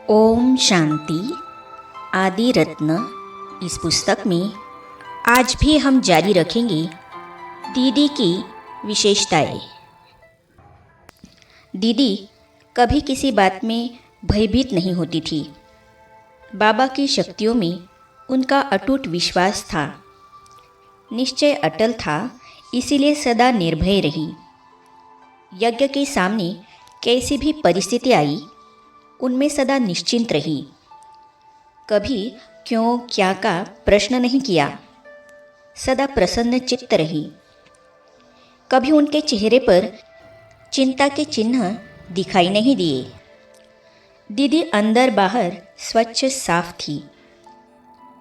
ओम शांति आदि रत्न। इस पुस्तक में आज भी हम जारी रखेंगे दीदी की विशेषताएं। दीदी कभी किसी बात में भयभीत नहीं होती थी। बाबा की शक्तियों में उनका अटूट विश्वास था, निश्चय अटल था, इसीलिए सदा निर्भय रही। यज्ञ के सामने कैसी भी परिस्थिति आई, उनमें सदा निश्चिंत रही। कभी क्यों क्या का प्रश्न नहीं किया, सदा प्रसन्न चित्त रही। कभी उनके चेहरे पर चिंता के चिन्ह दिखाई नहीं दिए। दीदी अंदर बाहर स्वच्छ साफ थी।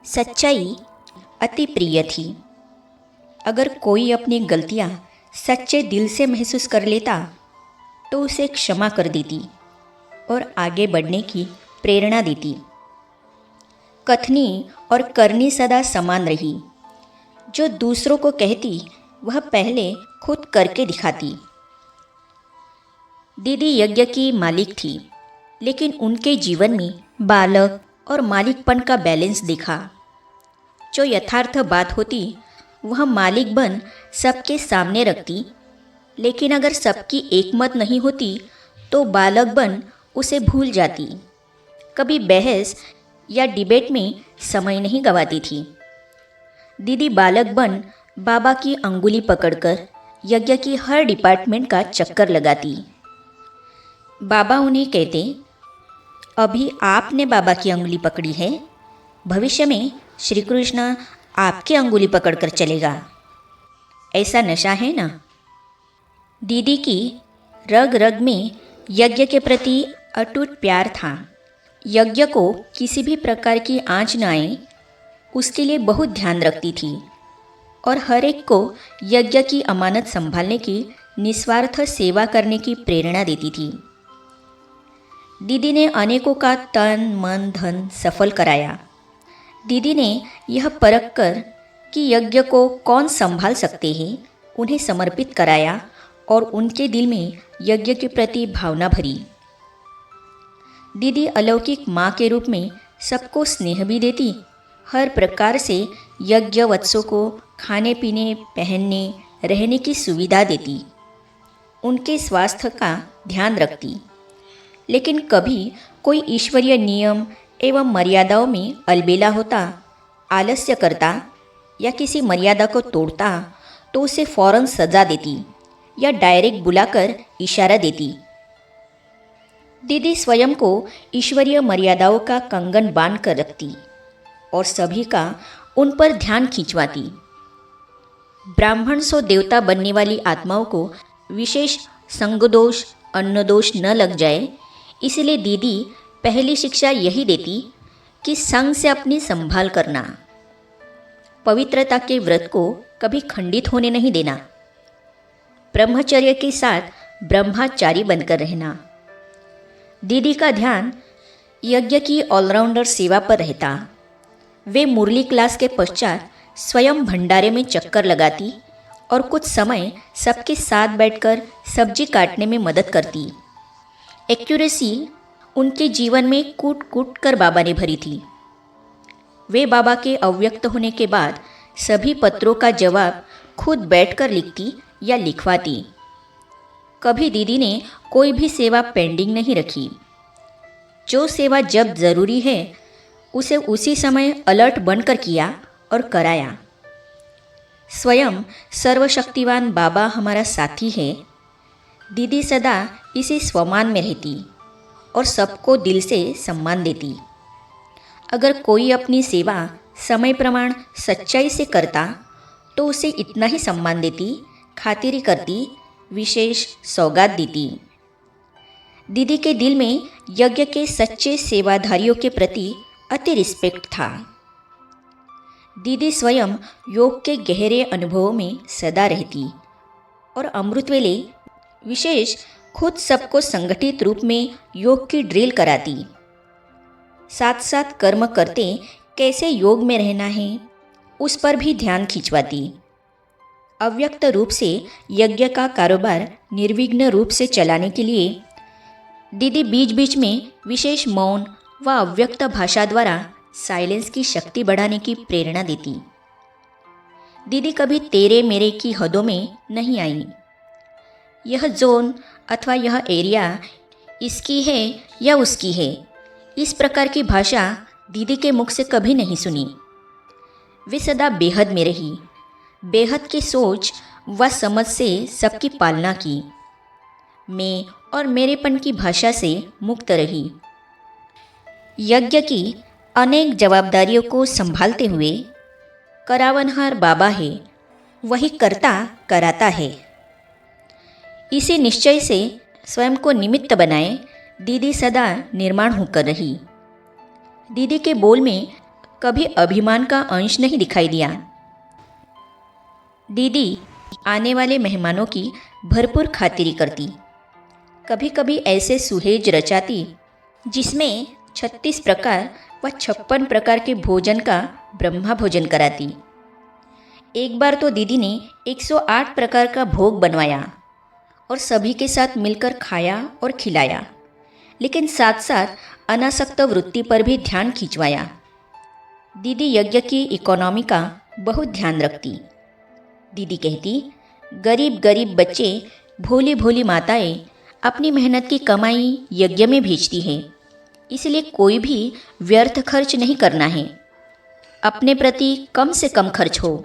सच्चाई अति प्रिय थी। अगर कोई अपनी गलतियां सच्चे दिल से महसूस कर लेता तो उसे क्षमा कर देती और आगे बढ़ने की प्रेरणा देती। कथनी और करनी सदा समान रही। जो दूसरों को कहती वह पहले खुद करके दिखाती। दीदी यज्ञ की मालिक थी, लेकिन उनके जीवन में बालक और मालिकपन का बैलेंस देखा। जो यथार्थ बात होती वह मालिक बन सबके सामने रखती, लेकिन अगर सबकी एकमत नहीं होती तो बालक बन उसे भूल जाती। कभी बहस या डिबेट में समय नहीं गंवाती थी। दीदी बालक बन बाबा की अंगुली पकड़कर यज्ञ की हर डिपार्टमेंट का चक्कर लगाती। बाबा उन्हें कहते, अभी आपने बाबा की अंगुली पकड़ी है, भविष्य में श्री कृष्ण आपकी अंगुली पकड़कर चलेगा। ऐसा नशा है ना। दीदी की रग रग में यज्ञ के प्रति अटूट प्यार था। यज्ञ को किसी भी प्रकार की आँच न आए, उसके लिए बहुत ध्यान रखती थी और हर एक को यज्ञ की अमानत संभालने की निस्वार्थ सेवा करने की प्रेरणा देती थी। दीदी ने अनेकों का तन मन धन सफल कराया। दीदी ने यह परख कर कि यज्ञ को कौन संभाल सकते हैं, उन्हें समर्पित कराया और उनके दिल में यज्ञ के प्रति भावना भरी। दीदी अलौकिक माँ के रूप में सबको स्नेह भी देती, हर प्रकार से यज्ञ वत्सों को खाने पीने पहनने रहने की सुविधा देती, उनके स्वास्थ्य का ध्यान रखती। लेकिन कभी कोई ईश्वरीय नियम एवं मर्यादाओं में अलबेला होता, आलस्य करता या किसी मर्यादा को तोड़ता तो उसे फौरन सजा देती या डायरेक्ट बुलाकर इशारा देती। दीदी स्वयं को ईश्वरीय मर्यादाओं का कंगन बांध कर रखती और सभी का उन पर ध्यान खिंचवाती। ब्राह्मण सो देवता बनने वाली आत्माओं को विशेष संगदोष अन्नदोष न लग जाए, इसलिए दीदी पहली शिक्षा यही देती कि संग से अपनी संभाल करना, पवित्रता के व्रत को कभी खंडित होने नहीं देना, ब्रह्मचर्य के साथ ब्रह्मचारी बनकर रहना। दीदी का ध्यान यज्ञ की ऑलराउंडर सेवा पर रहता। वे मुरली क्लास के पश्चात स्वयं भंडारे में चक्कर लगाती और कुछ समय सबके साथ बैठकर सब्जी काटने में मदद करती। एक्यूरेसी उनके जीवन में कूट कूट कर बाबा ने भरी थी। वे बाबा के अव्यक्त होने के बाद सभी पत्रों का जवाब खुद बैठकर लिखती या लिखवाती। कभी दीदी ने कोई भी सेवा पेंडिंग नहीं रखी। जो सेवा जब ज़रूरी है उसे उसी समय अलर्ट बनकर किया और कराया। स्वयं सर्वशक्तिवान बाबा हमारा साथी है। दीदी सदा इसी स्वमान में रहती और सबको दिल से सम्मान देती। अगर कोई अपनी सेवा समय प्रमाण सच्चाई से करता तो उसे इतना ही सम्मान देती, खातिरी करती, विशेष सौगात देती। दीदी के दिल में यज्ञ के सच्चे सेवाधारियों के प्रति अति रिस्पेक्ट था। दीदी स्वयं योग के गहरे अनुभवों में सदा रहती और अमृत वेले विशेष खुद सबको संगठित रूप में योग की ड्रिल कराती। साथ साथ कर्म करते कैसे योग में रहना है, उस पर भी ध्यान खिंचवाती। अव्यक्त रूप से यज्ञ का कारोबार निर्विघ्न रूप से चलाने के लिए दीदी बीच बीच में विशेष मौन व अव्यक्त भाषा द्वारा साइलेंस की शक्ति बढ़ाने की प्रेरणा देती। दीदी कभी तेरे मेरे की हदों में नहीं आई। यह जोन अथवा यह एरिया इसकी है या उसकी है, इस प्रकार की भाषा दीदी के मुख से कभी नहीं सुनी। वे सदा बेहद में रही, बेहद की सोच व समझ से सबकी पालना की। मैं और मेरेपन की भाषा से मुक्त रही। यज्ञ की अनेक जवाबदारियों को संभालते हुए करावनहार बाबा है, वही करता कराता है। इसी निश्चय से स्वयं को निमित्त बनाए दीदी सदा निर्माण होकर रही। दीदी के बोल में कभी अभिमान का अंश नहीं दिखाई दिया। दीदी आने वाले मेहमानों की भरपूर खातिरी करती। कभी कभी ऐसे सुहेज रचाती जिसमें 36 प्रकार व 56 प्रकार के भोजन का ब्रह्मा भोजन कराती। एक बार तो दीदी ने 108 प्रकार का भोग बनवाया और सभी के साथ मिलकर खाया और खिलाया, लेकिन साथ साथ अनासक्त वृत्ति पर भी ध्यान खिंचवाया। दीदी यज्ञ की इकोनॉमी का बहुत ध्यान रखती। दीदी कहती, गरीब गरीब बच्चे, भोली भोली माताएं अपनी मेहनत की कमाई यज्ञ में भेजती है, इसलिए कोई भी व्यर्थ खर्च नहीं करना है। अपने प्रति कम से कम खर्च हो,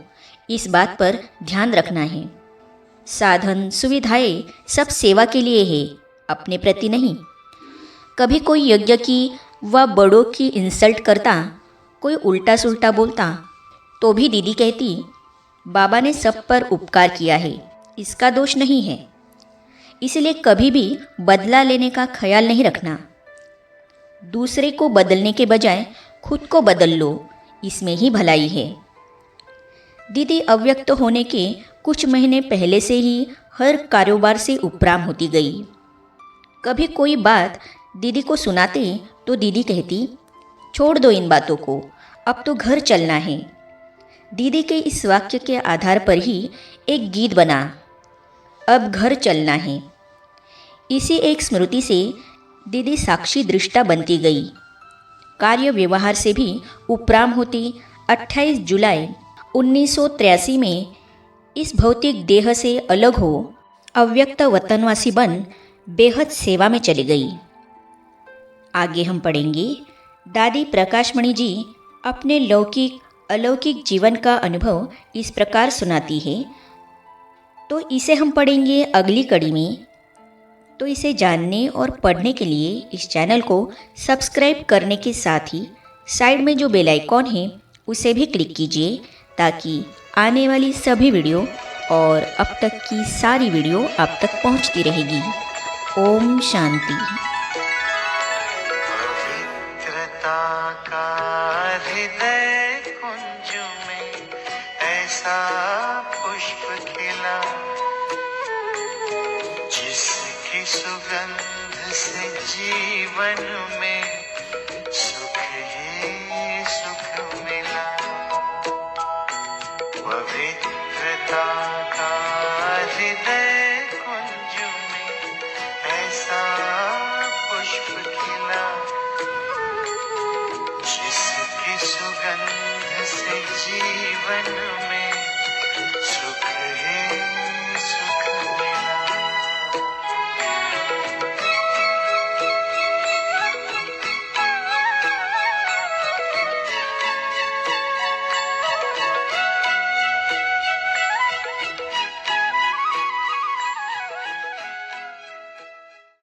इस बात पर ध्यान रखना है। साधन सुविधाएं सब सेवा के लिए है, अपने प्रति नहीं। कभी कोई यज्ञ की व बड़ों की इंसल्ट करता, कोई उल्टा सुल्टा बोलता, तो भी दीदी कहती, बाबा ने सब पर उपकार किया है, इसका दोष नहीं है, इसलिए कभी भी बदला लेने का ख्याल नहीं रखना। दूसरे को बदलने के बजाय खुद को बदल लो, इसमें ही भलाई है। दीदी अव्यक्त होने के कुछ महीने पहले से ही हर कारोबार से उपराम होती गई। कभी कोई बात दीदी को सुनाते तो दीदी कहती, छोड़ दो इन बातों को, अब तो घर चलना है। दीदी के इस वाक्य के आधार पर ही एक गीत बना, अब घर चलना है। इसी एक स्मृति से दीदी साक्षी दृष्टा बनती गई। कार्य व्यवहार से भी उपराम होती 28 जुलाई 1983 में इस भौतिक देह से अलग हो अव्यक्त वतनवासी बन बेहद सेवा में चली गई। आगे हम पढ़ेंगे दादी प्रकाशमणि जी अपने लौकिक अलौकिक जीवन का अनुभव इस प्रकार सुनाती है, तो इसे हम पढ़ेंगे अगली कड़ी में। तो इसे जानने और पढ़ने के लिए इस चैनल को सब्सक्राइब करने के साथ ही साइड में जो बेल आइकॉन है उसे भी क्लिक कीजिए, ताकि आने वाली सभी वीडियो और अब तक की सारी वीडियो आप तक पहुंचती रहेगी। ओम शांति। पवित्रता का हृदय कुंज में ऐसा पुष्प खिला, जिसकी सुगंध से जीवन में सुख ही सुख मिला। पवित्रता का हृदय कुंज में ऐसा पुष्प खिला, जिसकी सुगंध से जीवन में